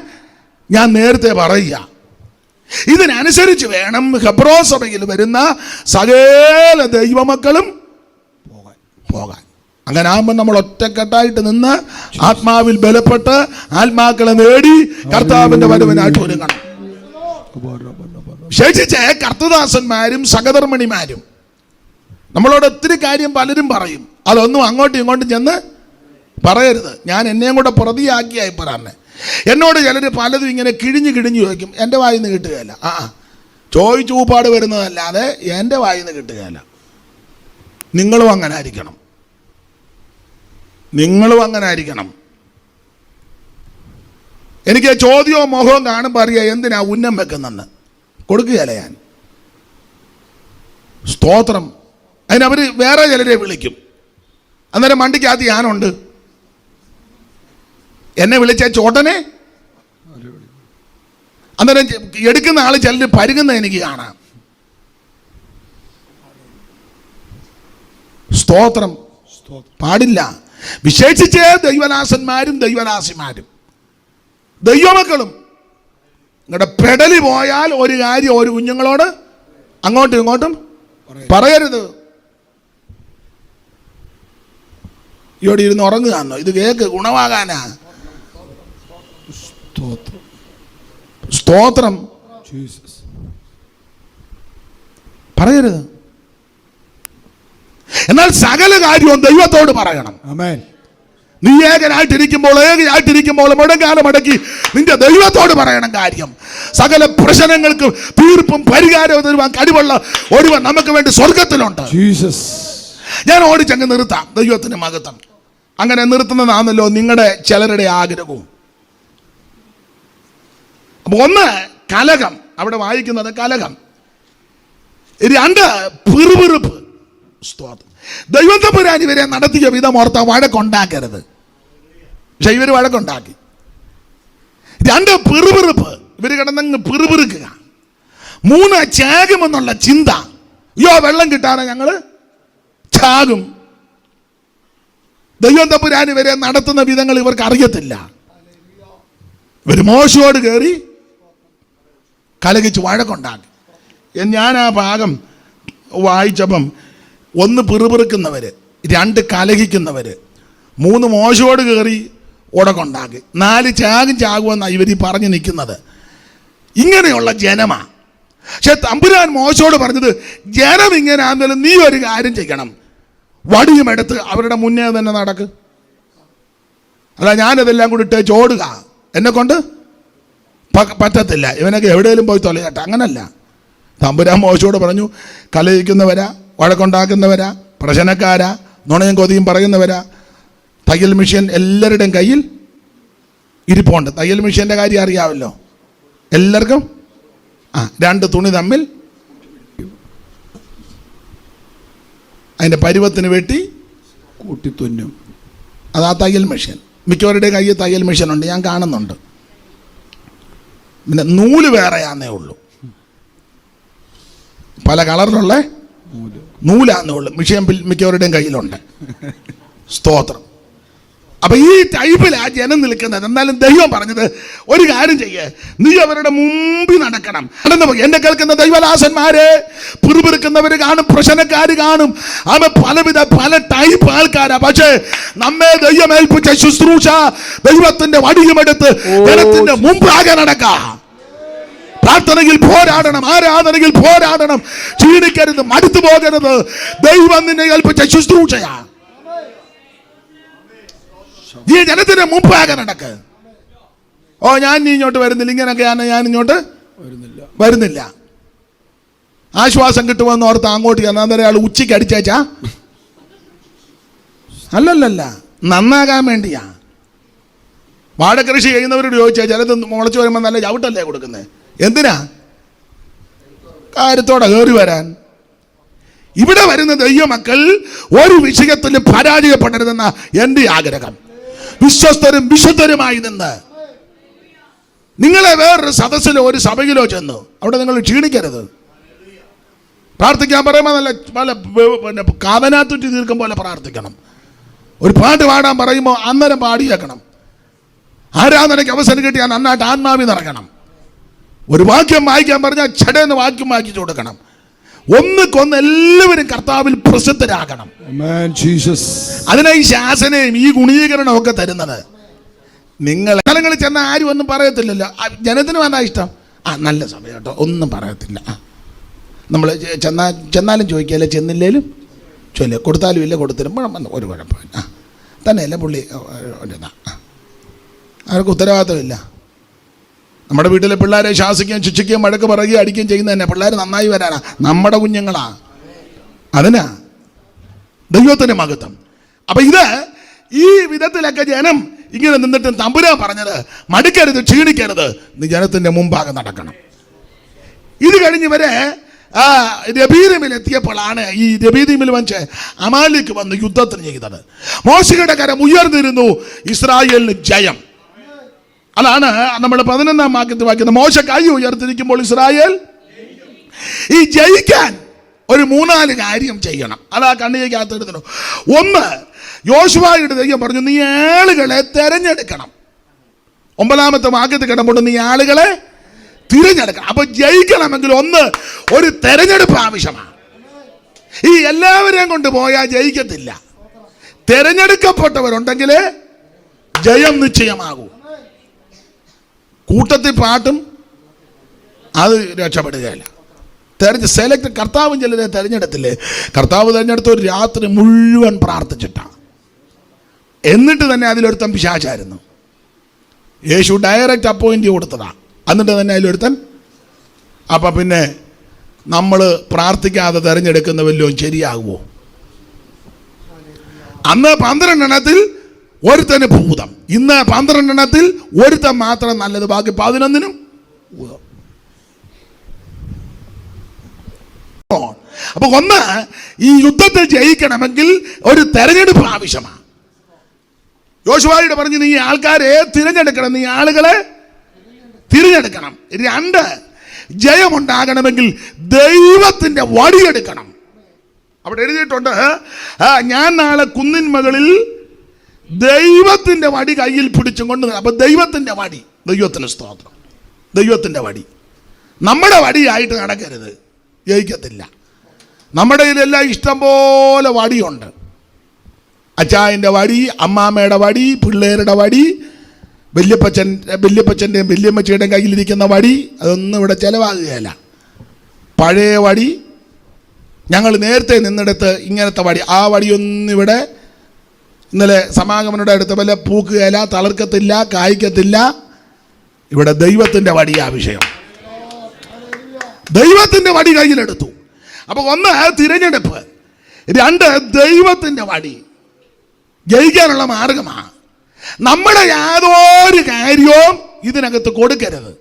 ഞാൻ നേരത്തെ പറയുക. ഇതിനനുസരിച്ച് വേണം ഹെബ്രോൻ സഭയിൽ വരുന്ന സകല ദൈവമക്കളും പോകാൻ. അങ്ങനെ ആകുമ്പോൾ നമ്മൾ ഒറ്റക്കെട്ടായിട്ട് നിന്ന് ആത്മാവിൽ ബലപ്പെട്ട് ആത്മാക്കളെ നേടി കർത്താവിന്റെ വരവിനായിട്ട് ഒരുങ്ങണം. ശേഷിച്ച് കർത്തദാസന്മാരും സഹധർമ്മിണിമാരും നമ്മളോട് ഒത്തിരി കാര്യം പലരും പറയും. അതൊന്നും അങ്ങോട്ടും ഇങ്ങോട്ടും ചെന്ന് പറയരുത്. ഞാൻ എന്നെയും കൂടെ പ്രതിയാക്കിയായി പറയാന്നെ. എന്നോട് ചിലർ പലതും ഇങ്ങനെ കിഴിഞ്ഞ് ചോദിക്കും. എൻ്റെ വായിൽ നിന്ന് കിട്ടുകയില്ല. ചോദിച്ചു ഊപ്പാട് വരുന്നതല്ലാതെ എൻ്റെ വായിൽ നിന്ന് കിട്ടുകയില്ല. നിങ്ങളും അങ്ങനെ ആയിരിക്കണം. എനിക്ക് ചോദ്യവും മോഹവും കാണുമ്പോൾ അറിയാം എന്തിനാ ഉന്നം വെക്കുന്നെന്ന്. കൊടുക്കുകയല്ല ഞാൻ. സ്തോത്രം. അതിനവർ വേറെ ചിലരെ വിളിക്കും. അന്നേരം മണ്ടിക്കകത്ത് ഞാനുണ്ട്. എന്നെ വിളിച്ച ചോട്ടനെ അന്നേരം എടുക്കുന്ന ആൾ ചിലർ പരുകുന്ന എനിക്ക് കാണാം. സ്തോത്രം. പാടില്ല. വിശേഷിച്ച് ദൈവദാസന്മാരും ദൈവദാസിമാരും ദൈവമക്കളും നിങ്ങളുടെ പെടലി പോയാൽ ഒരു കാര്യം ഒരു കുഞ്ഞുങ്ങളോട് അങ്ങോട്ടും ഇങ്ങോട്ടും പറയരുത്. ഇവിടെ ഇരുന്ന് ഉറങ്ങുകയാണോ? ഇത് കേക്ക് ഗുണമാകാനാ. സ്തോത്രം. പറയരുത്. എന്നാൽ സകല കാര്യവും ദൈവത്തോട് പറയണം. നീ ഏകനായിട്ടിരിക്കുമ്പോൾ മുടങ്കാലം അടക്കി നിന്റെ ദൈവത്തോട് പറയണം കാര്യം. സകല പ്രശ്നങ്ങൾക്ക് തീർപ്പും പരിഹാരവും തരുവാൻ കഴിവുള്ള ഒരുവൻ നമുക്ക് വേണ്ടി സ്വർഗത്തിലുണ്ട്. ഞാൻ ഓടിച്ചങ്ങ് നിർത്താം. ദൈവത്തിന് മഹത്വം. അങ്ങനെ നിർത്തുന്നതാണല്ലോ നിങ്ങളുടെ ചിലരുടെ ആഗ്രഹവും. അപ്പൊ ഒന്ന് കലഹം, അവിടെ വായിക്കുന്നത് കലഹം. രണ്ട് പിറുപിറുപ്പ്. ദൈവം തമ്പുരാൻ ഇവരെ നടത്തിയ വിധം ഓർത്ത വഴക്കുണ്ടാക്കരുത്. പക്ഷെ ഇവർ വഴക്കുണ്ടാക്കി. രണ്ട് പിറുപിറുപ്പ്. ഇവർ കിടന്നങ്ങ് പിറുപിറുക്കുക. മൂന്ന് ചാകുമെന്നുള്ള ചിന്ത. അയ്യോ വെള്ളം കിട്ടാതെ ഞങ്ങള് ചാകും. ദൈവം തമ്പുരാൻ ഇവരെ നടത്തുന്ന വിധങ്ങൾ ഇവർക്ക് അറിയത്തില്ല. ഇവർ മോശയോട് കയറി കലഹിച്ച് വഴക്കുണ്ടാക്കി. ഞാൻ ആ ഭാഗം വായിച്ചപ്പം ഒന്ന് പിറുപിറുക്കുന്നവര്, രണ്ട് കലഹിക്കുന്നവര്, മൂന്ന് മോശയോട് കയറി ഉടക്കുണ്ടാക്കി, നാല് ചാകുമെന്നാണ് ഇവർ പറഞ്ഞു നിൽക്കുന്നത്. ഇങ്ങനെയുള്ള ജനമാ. പക്ഷെ തമ്പുരാൻ മോശയോട് പറഞ്ഞത്, ജനം ഇങ്ങനെ ആണെങ്കിലും നീ ഒരു കാര്യം ചെയ്യണം, വടിയും എടുത്ത് അവരുടെ മുന്നേ തന്നെ നടക്ക്. അല്ല ഞാനിതെല്ലാം കൂടി ഇട്ട് ചോടുക, എന്നെ കൊണ്ട് പറ്റത്തില്ല, ഇവനൊക്കെ എവിടെയെങ്കിലും പോയി തൊലയട്ടെ. അങ്ങനല്ല. തമ്പുരാൻ മോശയോട് പറഞ്ഞു, കലഹിക്കുന്നവരാ, വഴക്കുണ്ടാക്കുന്നവരാ, പ്രശ്നക്കാരാ, നുണയും കൊതിയും പറയുന്നവരാ, തയ്യൽ മെഷീൻ എല്ലാവരുടെയും കയ്യിൽ ഇരിപ്പുണ്ട്. തയ്യൽ മെഷീൻ്റെ കാര്യം അറിയാമല്ലോ എല്ലാവർക്കും. രണ്ട് തുണി തമ്മിൽ അതിൻ്റെ പരുവത്തിന് വെട്ടി കൂട്ടിത്തുന്നും. അതാ തയ്യൽ മെഷീൻ. മിക്കവരുടെ കയ്യിൽ തയ്യൽ മെഷീനുണ്ട്, ഞാൻ കാണുന്നുണ്ട്. പിന്നെ നൂല് വേറെയാന്നേ ഉള്ളൂ, പല കളറിലുള്ള നൂലാന്നേ ഉള്ളൂ. മെഷീൻ മിക്കവരുടെയും കയ്യിലുണ്ട്. സ്തോത്രം. അപ്പൊ ഈ ടൈപ്പിലാ ജനം നിൽക്കുന്നത്. എന്നാലും ദൈവം പറഞ്ഞത് ഒരു കാര്യം ചെയ്യേ, നീ അവരുടെ മുമ്പിൽ നടക്കണം. എന്നെ കേൾക്കുന്ന ദൈവദാസന്മാരെ, പിറുപിറുക്കുന്നവര് കാണും, പ്രശ്നക്കാര് കാണും, അവ പല ടൈപ്പ് ആൾക്കാരാ. പക്ഷേ നമ്മെ ദൈവം ഏൽപ്പിച്ച ശുശ്രൂഷ ദൈവത്തിന്റെ വടിയുമെടുത്ത് ജനത്തിന്റെ മുമ്പാകെ നടക്കാം. പ്രാർത്ഥനയിൽ പോരാടണം, ആരാധനയിൽ പോരാടണം, ക്ഷീണിക്കരുത്, മടുത്തു പോകരുത്. ദൈവം നിന്നെ ഏൽപ്പിച്ച ശുശ്രൂഷയാ. ഈ ജനത്തിന് മുമ്പാകെ നടക്ക്. ഞാൻ നീ ഇങ്ങോട്ട് വരുന്നില്ല, ഇങ്ങനെയൊക്കെയാണ് ഞാൻ ഇങ്ങോട്ട് വരുന്നില്ല. ആശ്വാസം കിട്ടുമെന്ന് ഓർത്ത് അങ്ങോട്ട് ചെന്നാൽ ആൾ ഉച്ചയ്ക്ക് അടിച്ചേച്ചാ? അല്ലല്ല, നന്നാകാൻ വേണ്ടിയാ. വാഴക്കൃഷി ചെയ്യുന്നവരോട് ചോദിച്ചാൽ ചിലത് മുളച്ചു വരുമ്പോൾ നല്ല ചവിട്ടല്ലേ കൊടുക്കുന്നത്. എന്തിനാ? കാര്യത്തോടെ കയറി വരാൻ. ഇവിടെ വരുന്ന ദൈവമക്കൾ ഒരു വിഷയത്തിൽ പരാജയപ്പെടരുതെന്ന എൻ്റെ ആഗ്രഹം. വിശ്വസ്തരും വിശുദ്ധരുമായി നിന്ന് നിങ്ങളെ വേറൊരു സദസ്സിലോ ഒരു സഭയിലോ ചെന്നു അവിടെ നിങ്ങൾ ക്ഷീണിക്കരുത്. പ്രാർത്ഥിക്കാൻ പറയുമ്പോൾ നല്ല പിന്നെ കാവനാത്തുറ്റി തീർക്കും പോലെ പ്രാർത്ഥിക്കണം. ഒരു പാട്ട് പാടാൻ പറയുമ്പോൾ അന്നേരം പാടിയേക്കണം. ആരാധനയ്ക്ക് അവസരം കിട്ടിയാൽ നന്നായിട്ട് ആത്മാവി നിറങ്ങണം. ഒരു വാക്യം വായിക്കാൻ പറഞ്ഞാൽ ചടയെന്ന് വാക്യം വായിച്ചു കൊടുക്കണം. ഒന്നുകൊന്ന് എല്ലാവരും കർത്താവിൽ പ്രസിദ്ധരാകണം. അതിനെ ഈ ശാസനയും ഈ ഗുണീകരണവും ഒക്കെ തരുന്നത്. നിങ്ങൾ സ്ഥലങ്ങളിൽ ചെന്ന ആരും ഒന്നും പറയത്തില്ലല്ലോ. ജനത്തിന് വന്നാ ഇഷ്ടം, നല്ല സമയം കേട്ടോ, ഒന്നും പറയത്തില്ല. നമ്മൾ ചെന്നാലും ചോദിക്കല്ലേ, ചെന്നില്ലേലും ചൊല്ല, കൊടുത്താലും ഇല്ല കൊടുത്തിരുമ്പോൾ ഒരു കുഴപ്പമില്ല. തന്നെയല്ല പുള്ളി അവർക്ക് ഉത്തരവാദിത്തമില്ല. നമ്മുടെ വീട്ടിലെ പിള്ളേരെ ശാസിക്കുകയും ശിക്ഷിക്കുകയും മഴക്ക് പറയുകയും അടിക്കുകയും ചെയ്യുന്നത് തന്നെ പിള്ളേർ നന്നായി വരാനാ, നമ്മുടെ കുഞ്ഞുങ്ങളാ. അതിനാ ദൈവത്തിൻ്റെ മഹത്വം. അപ്പം ഇത് ഈ വിധത്തിലൊക്കെ ജനം ഇങ്ങനെ നിന്നിട്ട് തമ്പുരാൻ പറഞ്ഞത്, മടുക്കരുത്, ക്ഷീണിക്കരുത്, നീ ജനത്തിൻ്റെ മുമ്പാകെ നടക്കണം. ഇത് കഴിഞ്ഞ് ഇവരെ രബീദിമിൽ എത്തിയപ്പോഴാണ് ഈ രബീദിമിൽ വെച്ച് അമാലിക്ക് വന്ന് യുദ്ധത്തിന് ചെയ്തത്. മോശയുടെ കരം ഉയർന്നിരുന്നു, ഇസ്രായേലിന് ജയം. അതാണ് നമ്മൾ 11-ാം വാക്യത്തിൽ വായിക്കുന്നത്. മോശ കൈ ഉയർത്തിരിക്കുമ്പോൾ ഇസ്രായേൽ. ഈ ജയിക്കാൻ ഒരു 3-4 കാര്യം ചെയ്യണം. അതാ കണ്ണികയ്ക്കകത്ത് എടുത്തിട്ടുണ്ട്. ഒന്ന്, യോശുവയുടെ ദൈവം പറഞ്ഞു, നീ ആളുകളെ തെരഞ്ഞെടുക്കണം. 9-ാമത്തെ വാക്യത്തിൽ കിടമ്പോൾ നീ ആളുകളെ തിരഞ്ഞെടുക്കണം. അപ്പൊ ജയിക്കണമെങ്കിൽ ഒരു തെരഞ്ഞെടുപ്പ് ആവശ്യമാണ്. ഈ എല്ലാവരെയും കൊണ്ട് പോയാൽ ജയിക്കത്തില്ല. തെരഞ്ഞെടുക്കപ്പെട്ടവരുണ്ടെങ്കിൽ ജയം നിശ്ചയമാകൂ. കൂട്ടത്തിൽ പാട്ടും അത് രക്ഷപ്പെടുകയില്ല. സെലക്ട് കർത്താവും ചിലരെ തെരഞ്ഞെടുത്തില്ലേ? കർത്താവ് തെരഞ്ഞെടുത്ത ഒരു രാത്രി മുഴുവൻ പ്രാർത്ഥിച്ചിട്ടാണ്. എന്നിട്ട് തന്നെ അതിലൊരുത്തൻ പിശാചായിരുന്നു. യേശു ഡയറക്റ്റ് അപ്പോയിന്റ് കൊടുത്തതാണ്. എന്നിട്ട് തന്നെ അതിലൊരുത്തൻ. അപ്പം പിന്നെ നമ്മൾ പ്രാർത്ഥിക്കാതെ തിരഞ്ഞെടുക്കുന്ന വല്ലതും ശരിയാകുമോ? അന്ന് 12 എണ്ണത്തിൽ ഒരുത്തന് ഭൂതം, ഇന്ന് 12 എണ്ണത്തിൽ ഒരുത്തൻ മാത്രം നല്ലത്, ബാക്കി 11-നും. അപ്പൊ ഈ യുദ്ധത്തിൽ ജയിക്കണമെങ്കിൽ ഒരു തെരഞ്ഞെടുപ്പ് ആവശ്യമാണ്. യോശുവയോട് പറഞ്ഞു, നീ ആൾക്കാരെ തിരഞ്ഞെടുക്കണം, നീ ആളുകളെ തിരഞ്ഞെടുക്കണം. 2, ജയമുണ്ടാകണമെങ്കിൽ ദൈവത്തിന്റെ വടിയെടുക്കണം. അവിടെ എഴുതിയിട്ടുണ്ട്, ഞാൻ നാളെ കുന്നിൻ മകളിൽ ദൈവത്തിന്റെ വടി കയ്യിൽ പിടിച്ചും കൊണ്ട്. അപ്പൊ ദൈവത്തിന്റെ വടി, ദൈവത്തിന് സ്തോത്രം, ദൈവത്തിന്റെ വടി. നമ്മുടെ വടിയായിട്ട് നടക്കരുത്, ജയിക്കത്തില്ല. നമ്മുടെ കയ്യിലെല്ലാം ഇഷ്ടം പോലെ വടിയുണ്ട്. അച്ചായൻ്റെ വടി, അമ്മാമ്മയുടെ വടി, പിള്ളേരുടെ വടി, വല്യപ്പച്ചൻ്റെയും വല്യമ്മച്ചിയുടെയും കയ്യിലിരിക്കുന്ന വടി, അതൊന്നും ഇവിടെ ചിലവാകുകയല്ല. പഴയ വടി, ഞങ്ങൾ നേരത്തെ നിന്നിടത്ത് ഇങ്ങനത്തെ വടി, ആ വടിയൊന്നും ഇവിടെ ഇന്നലെ സമാഗമനയുടെ അടുത്ത് വല്ല പൂക്കുകയില്ല, തളർക്കത്തില്ല, കായ്ക്കത്തില്ല. ഇവിടെ ദൈവത്തിൻ്റെ വടിയാ വിഷയം. ദൈവത്തിൻ്റെ വടി കയ്യിലെടുത്തു. അപ്പൊ 1 തിരഞ്ഞെടുപ്പ്, 2 ദൈവത്തിൻ്റെ വടി. ജയിക്കാനുള്ള മാർഗമാണ്. നമ്മുടെ യാതൊരു കാര്യവും ഇതിനകത്ത് കൊടുക്കരുത്.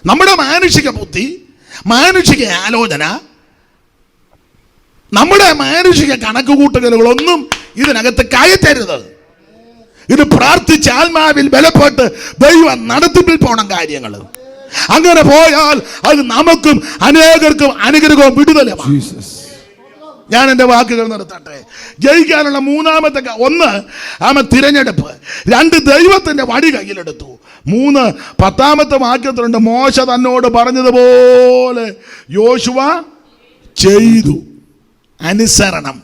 നമ്മുടെ മാനുഷിക ബുദ്ധി, മാനുഷിക ആലോചന, നമ്മുടെ മാനുഷിക കണക്കുകൂട്ടലുകളൊന്നും ഇതിനകത്ത് കയറ്റരുത്. ഇത് പ്രാർത്ഥിച്ച് ആത്മാവിൽ ബലപ്പെട്ട് ദൈവം നടത്തിപ്പിൽ പോണം കാര്യങ്ങൾ. അങ്ങനെ പോയാൽ അത് നമുക്കും അനേകർക്കും അനുഗ്രഹവും വിടുതലുമാണ്. ഞാൻ എൻ്റെ വാക്കുകൾ നിർത്തട്ടെ. ജയിക്കാനുള്ള 3-ാമത്തെ 1 തിരഞ്ഞെടുപ്പ്, 2 ദൈവത്തിന്റെ വടി കയ്യിലെടുത്തു, 3 10-ാമത്തെ വാക്യത്തിലുണ്ട്, മോശ തന്നോട് പറഞ്ഞതുപോലെ യോശുവ ചെയ്തു. അനുസരണം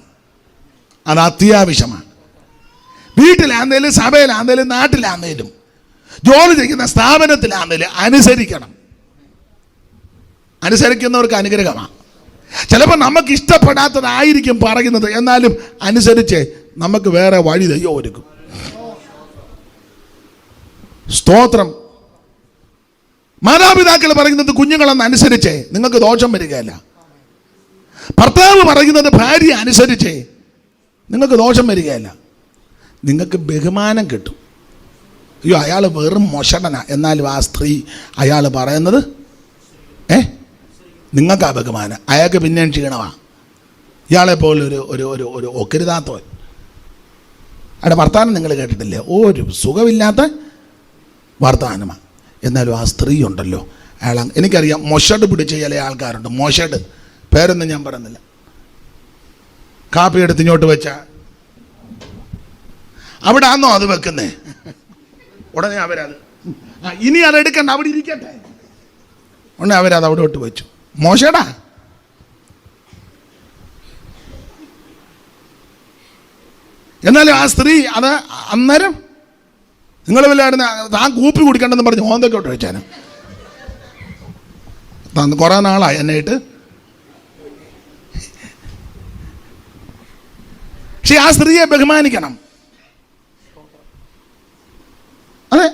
അത് അത്യാവശ്യമാണ്. വീട്ടിലാന്നേലും സഭയിലാന്നേലും നാട്ടിലാന്നേലും ജോലി ചെയ്യുന്ന സ്ഥാപനത്തിലാന്നേലും അനുസരിക്കണം. അനുസരിക്കുന്നവർക്ക് അനുഗ്രഹമാണ്. ചിലപ്പോൾ നമുക്ക് ഇഷ്ടപ്പെടാത്തതായിരിക്കും പറയുന്നത്, എന്നാലും അനുസരിച്ച് നമുക്ക് വേറെ വഴി ദൈവം ഒരുക്കും. സ്തോത്രം. മാതാപിതാക്കൾ പറയുന്നത് കുഞ്ഞുങ്ങളൊന്ന് അനുസരിച്ചേ, നിങ്ങൾക്ക് ദോഷം വരികയല്ല. ഭർത്താവ് പറയുന്നത് ഭാര്യ അനുസരിച്ചേ, നിങ്ങൾക്ക് ദോഷം വരികയല്ല. നിങ്ങൾക്ക് ബഹുമാനം കിട്ടും. അയ്യോ, അയാൾ വെറും മൊഷടനാ, എന്നാലും ആ സ്ത്രീ അയാൾ പറയുന്നത് നിങ്ങൾക്കാ ബഹുമാനം, അയാൾക്ക് പിന്നെയും ക്ഷീണമാണ്. ഇയാളെപ്പോലെ ഒരു ഒക്കരുതാത്തവൻ. അവിടെ വർത്താനം നിങ്ങൾ കേട്ടിട്ടില്ലേ? ഒരു സുഖമില്ലാത്ത വർത്താനമാണ്. എന്നാലും ആ സ്ത്രീ ഉണ്ടല്ലോ, അയാൾ എനിക്കറിയാം മൊഷഡ് പിടിച്ച ചില ആൾക്കാരുണ്ട്. മൊഷഡ് പേരൊന്നും ഞാൻ പറയുന്നില്ല. കാപ്പി എടുത്ത് ഇങ്ങോട്ട് വെച്ച അവിടെ ആന്നോ അത് വെക്കുന്നേ? ഉടനെ അവരത് ഇനി അതെടുക്കണ്ട, അവിടെ ഇരിക്കട്ടെ. ഉടനെ അവരത് അവിടെ ഇട്ട് വെച്ചു. മോശടാ. എന്നാലും ആ സ്ത്രീ അത് അന്നേരം നിങ്ങൾ വല്ലായിരുന്നു താൻ കൂപ്പി കുടിക്കണ്ടെന്ന് പറഞ്ഞ് ഓന്തൊക്കെ വെച്ചാനും കുറേ നാളായി എന്നെ ഇട്ട്. പക്ഷെ ആ സ്ത്രീയെ ബഹുമാനിക്കണം. അതെ,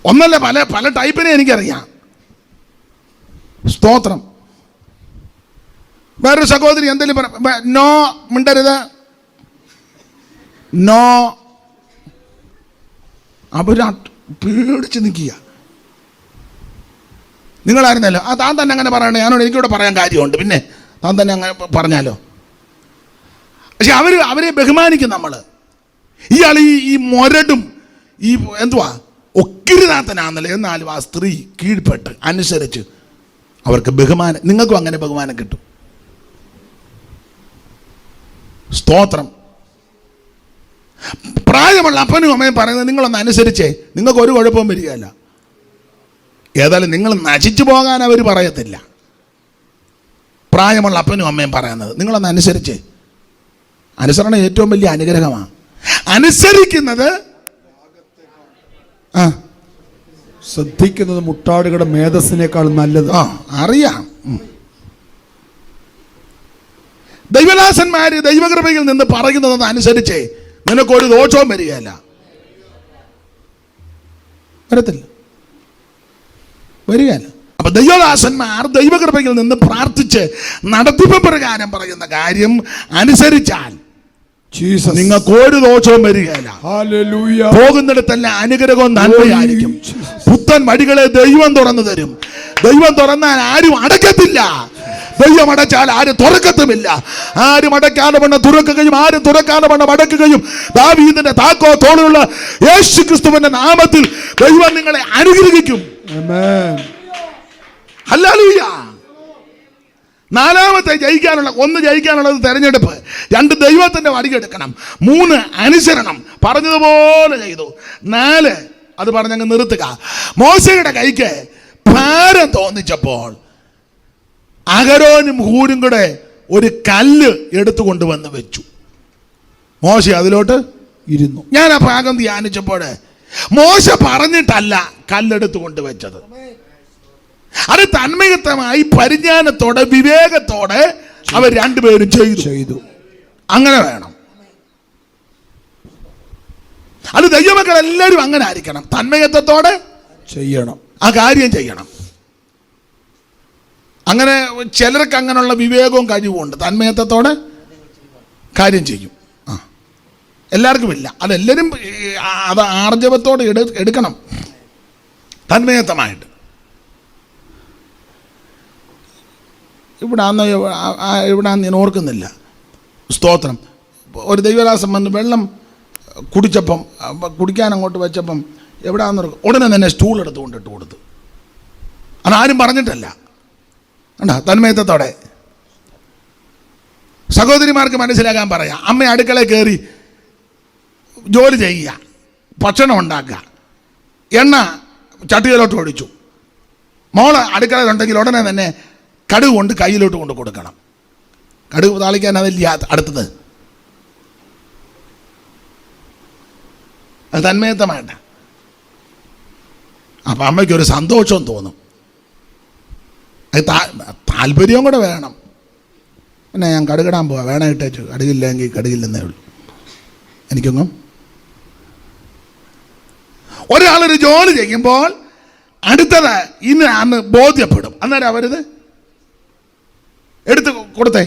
ഒന്നല്ല പല പല ടൈപ്പിനെ എനിക്കറിയാം. സ്തോത്രം. വേറൊരു സഹോദരി എന്തെങ്കിലും നോ മിണ്ടരുത്, നോ. അവര് പേടിച്ച് നിൽക്കുക. നിങ്ങളായിരുന്നല്ലോ ആ താൻ തന്നെ അങ്ങനെ പറയണേ, ഞാനോട് എനിക്കിവിടെ പറയാൻ കാര്യമുണ്ട്, പിന്നെ താൻ തന്നെ അങ്ങനെ പറഞ്ഞാലോ. പക്ഷെ അവരെ ബഹുമാനിക്കും നമ്മൾ. ഇയാൾ ഈ മൊരടും ഈ എന്തുവാ ഒക്കിരിനാഥനാന്നല്ലേ, എന്നാലും ആ സ്ത്രീ കീഴ്പ്പെട്ട് അനുസരിച്ച് അവർക്ക് ബഹുമാനം. നിങ്ങൾക്കും അങ്ങനെ ബഹുമാനം കിട്ടും. സ്തോത്രം. പ്രായമുള്ള അപ്പനും അമ്മയും പറയുന്നത് നിങ്ങളൊന്ന് അനുസരിച്ചേ, നിങ്ങൾക്ക് ഒരു കുഴപ്പവും വരികയല്ല. ഏതായാലും നിങ്ങൾ നശിച്ചു പോകാൻ അവർ പറയത്തില്ല. പ്രായമുള്ള അപ്പനും അമ്മയും പറയുന്നത് നിങ്ങളൊന്ന് അനുസരിച്ചേ. അനുസരണം ഏറ്റവും വലിയ അനുഗ്രഹമാണ്. അനുസരിക്കുന്നത് ശ്രദ്ധിക്കുന്നത് മുട്ടാടുകളുടെ മേധസ്സിനേക്കാൾ നല്ലത്. അറിയാം. ദൈവദാസന്മാര് ദൈവകൃപയിൽ നിന്ന് പറയുന്നതെന്ന് അനുസരിച്ചേ നിനക്കൊരു ദോഷവും വരികയല്ല. വരത്തില്ല, വരികയല്ല. അപ്പൊ ദൈവദാസന്മാർ ദൈവകൃപയിൽ നിന്ന് പ്രാർത്ഥിച്ച് നടത്തിപ്പ് പ്രകാരം പറയുന്ന കാര്യം അനുസരിച്ചാൽ നിങ്ങൾക്ക് ഒരു ദോഷവും വരികയില്ല. പോകുന്നിടത്തെല്ലാം അനുഗ്രഹവും നന്മയായിരിക്കും. പുത്തൻ വഴികളെ ദൈവം തുറന്നു തരും. ദൈവം തുറന്നാൽ ആരും അടക്കത്തില്ല, ദൈവം അടച്ചാൽ ആരും തുറക്കത്തുമില്ല. ആരും അടയ്ക്കാതെ വണ്ണം തുറക്കുകയും ആരും തുറക്കാതെ വണ്ണം അടക്കുകയും ദാവീദിന്റെ താക്കോത്തോടുള്ള യേശു ക്രിസ്തുവിന്റെ നാമത്തിൽ ദൈവം നിങ്ങളെ അനുഗ്രഹിക്കും. ഹല്ലേലൂയ. നാലാമത്തെ ഒന്ന് ജയിക്കാനുള്ളത് തെരഞ്ഞെടുപ്പ്, 2 ദൈവത്തിന്റെ വടിയെടുക്കണം, 3 അനുസരണം, പറഞ്ഞതുപോലെ ചെയ്തു, 4 അത് പറഞ്ഞങ്ങ് നിർത്തുക. മോശയുടെ കൈക്ക് ഭാരം തോന്നിച്ചപ്പോൾ അഹരോനും ഹൂരും കൂടെ ഒരു കല്ല് എടുത്തു കൊണ്ടുവന്ന് വെച്ചു. മോശ അതിലോട്ട് ഇരുന്നു. ഞാൻ ആ ഭാഗം ധ്യാനിച്ചപ്പോൾ മോശ പറഞ്ഞിട്ടല്ല കല്ലെടുത്തു കൊണ്ടുവച്ചത്. അത് തന്മയത്തമായി പരിജ്ഞാനത്തോടെ വിവേകത്തോടെ അവർ രണ്ടുപേരും ചെയ്തു. അങ്ങനെ വേണം. അത് ദൈവമക്കൾ എല്ലാവരും അങ്ങനെ ആയിരിക്കണം. തന്മയത്വത്തോടെ ചെയ്യണം, ആ കാര്യം ചെയ്യണം. അങ്ങനെ ചിലർക്ക് അങ്ങനെയുള്ള വിവേകവും കഴിവുമുണ്ട്, തന്മയത്വത്തോടെ കാര്യം ചെയ്യും. എല്ലാവർക്കും ഇല്ല. അതെല്ലാവരും അത് ആർജവത്തോടെ എടുക്കണം, തന്മയത്വമായിട്ട്. ഇവിടാന്ന് ഞാൻ ഓർക്കുന്നില്ല. സ്തോത്രം. ഒരു ദൈവദാസൻ വന്ന് വെള്ളം കുടിച്ചപ്പം കുടിക്കാൻ അങ്ങോട്ട് വെച്ചപ്പം എവിടാന്ന് ഉടനെ തന്നെ സ്റ്റൂൾ എടുത്ത് കൊണ്ടിട്ട് കൊടുത്തു. അതാരും പറഞ്ഞിട്ടല്ല. കണ്ടോ, തന്മയത്വത്തോടെ. സഹോദരിമാർക്ക് മനസ്സിലാക്കാൻ പറയാം. അമ്മ അടുക്കളയിൽ കയറി ജോലി ചെയ്യുക, ഭക്ഷണം ഉണ്ടാക്കുക, എണ്ണ ചട്ടിയിലോട്ട് ഒഴിച്ചു. മോള് അടുക്കളയിലുണ്ടെങ്കിൽ ഉടനെ തന്നെ കടുക് കൊണ്ട് കയ്യിലോട്ട് കൊണ്ട് കൊടുക്കണം. കടുക് താളിക്കാൻ അതില്ല അടുത്തത്. അത് തന്മയത്വമായിട്ട. അപ്പം അമ്മയ്ക്കൊരു സന്തോഷവും തോന്നും. അത് താല്പര്യവും കൂടെ വേണം. പിന്നെ ഞാൻ കടുകിടാൻ പോവാം, വേണം ഇട്ടേച്ചു, കടുകില്ലെങ്കിൽ കടുകില്ലെന്നേ ഉള്ളൂ. എനിക്കൊന്നും ഒരാളൊരു ജോലി ചെയ്യുമ്പോൾ അടുത്തത് ഇന്ന് ബോധ്യപ്പെടും. അന്നേരം അവരിത് എടുത്ത് കൊടുത്തേ.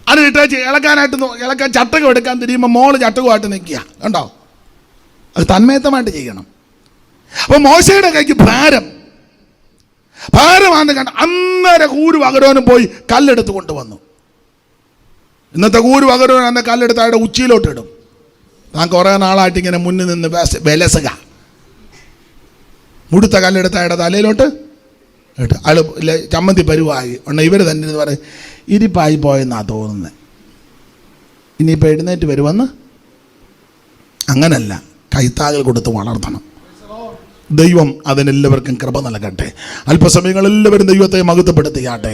അത് ഇട്ടേച്ച് ഇളക്കാൻ ചട്ടകം എടുക്കാൻ തിരിയുമ്പോൾ മോള് ചട്ടകമായിട്ട് നിൽക്കുക. കണ്ടോ, അത് തന്മയത്തമായിട്ട് ചെയ്യണം. അപ്പൊ മോശയുടെ കൈക്ക് ഭാരമാണെന്ന് കണ്ട അന്നേരം കൂരു പകരോനും പോയി കല്ലെടുത്ത് കൊണ്ടുവന്നു. ഇന്നത്തെ കൂരു പകരോൻ അന്ന് കല്ലെടുത്ത് അയാളുടെ ഉച്ചിയിലോട്ട് ഇടും. താൻ കുറേ നാളായിട്ട് ഇങ്ങനെ മുന്നിൽ നിന്ന് വിലസുക. മുടുത്ത കല്ലെടുത്ത് അയാളുടെ തലയിലോട്ട് ഇട്ട് അയാൾ ചമ്മന്തി പരുവായി ഉണ്ട്. ഇവർ തന്നെ എന്ന് പറയും ഇരിപ്പായി പോയെന്നാണ് തോന്നുന്നത്, ഇനിയിപ്പോൾ എഴുന്നേറ്റ് വരുമെന്ന്. അങ്ങനല്ല, കൈത്താകൾ കൊടുത്ത് വളർത്തണം. ദൈവം അതിനെല്ലാവർക്കും കൃപ നൽകട്ടെ. അല്പസമയങ്ങൾ എല്ലാവരും ദൈവത്തെ മഹത്വപ്പെടുത്തിയാട്ടെ.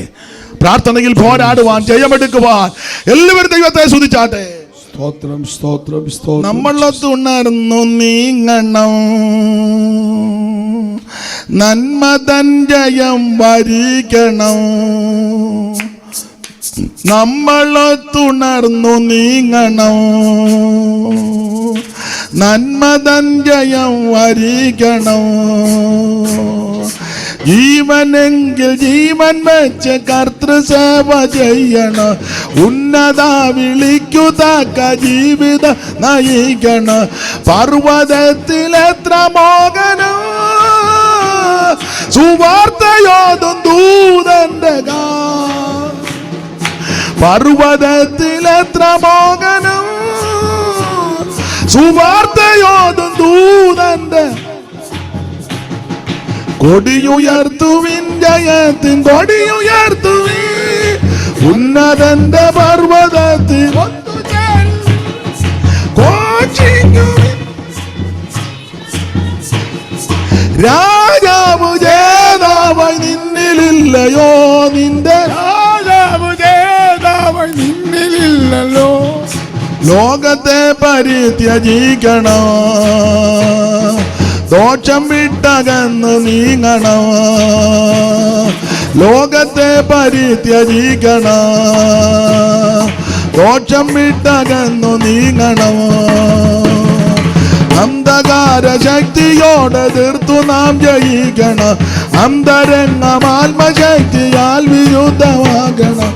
പ്രാർത്ഥനയിൽ പോരാടുവാൻ, ജയമെടുക്കുവാൻ എല്ലാവരും ദൈവത്തെ സ്തുതിച്ചാട്ടെ. സ്തോത്രം സ്തോത്രം സ്തോത്രം. നമ്മളൊത്തുണർന്നു നീങ്ങണം, നന്മ തൻ ജയം വരിക്കണം. നമ്മളൊത്തുണർന്നു നീങ്ങണം, നന്മ തൻ ജയം വരിക്കണം. ജീവനെങ്കിൽ ജീവൻ വെച്ച് കർത്തൃസേവ ചെയ്യണം. ഉന്നത വിളിക്കുതക്ക ജീവിതം നയിക്കണം. പർവ്വതത്തിലെത്ര മോഹനം, സുവാർത്തയോതും ദൂതന്റെ പർവ്വതത്തിലെത്ര മോഹനം, സുവാർത്തയോതും ദൂതന്റെ കൊടിയുയർത്തുവിൻ, ജയത്തിൻ കൊടിയുയർത്തുവിൻ. ഉന്നതന്റെ പർവ്വതത്തിൽ രാജാവ് ജേതാവായി നിന്നിലില്ലയോ, നിന്റെ രാജാവ് ജേതാവായി നിന്നിലില്ലല്ലോ. ലോകത്തെ പരിത്യജിക്കണം, ദോഷം വിട്ടകന്ന് നീങ്ങണം. ലോകത്തെ പരിത്യജിക്കണം, ദോഷം വിട്ടകന്നു നീങ്ങണം. അന്ധകാര ശക്തിയോട് എതിർത്തു നാം ജയിക്കണം. അന്തരംഗം ആത്മശക്തിയാൽ വിരുദ്ധമാകണം.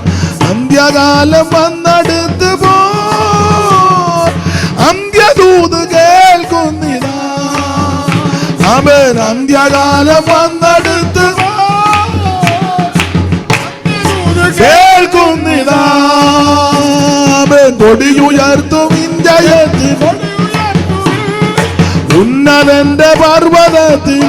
അന്ത്യകാലം വന്നെടുത്ത് പോ, അന്ത്യദൂത് കേൾക്കുന്നിതാ. അവൻ അന്ത്യകാലം വന്നെടുത്ത് കേൾക്കുന്നിതാ. അവൻ കൊടിയുയർത്തും ജയത്തിൽ, ഉന്നതന്റെ പർവ്വതത്തിൽ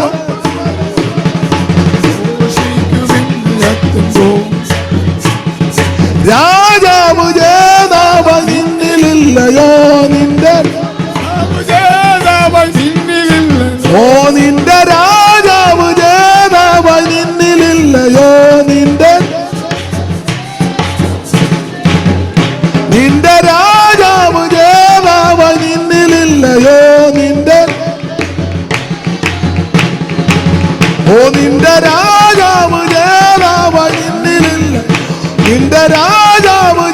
രാജാവ് ജേതാവ നിന്നിലില്ലയോ, നിന്റെ ഓ നിന്റെ രാജാവ് ജേതാവ നിന്നിലില്ലയോ, നിന്റെ രാജാവ് ജേതാവ നിന്നിലില്ലയോ, നിന്റെ ഓ നിന്റെ രാജാവ് ജേതാവ നിന്നിലില്ല, നിന്റെ രാജാവ്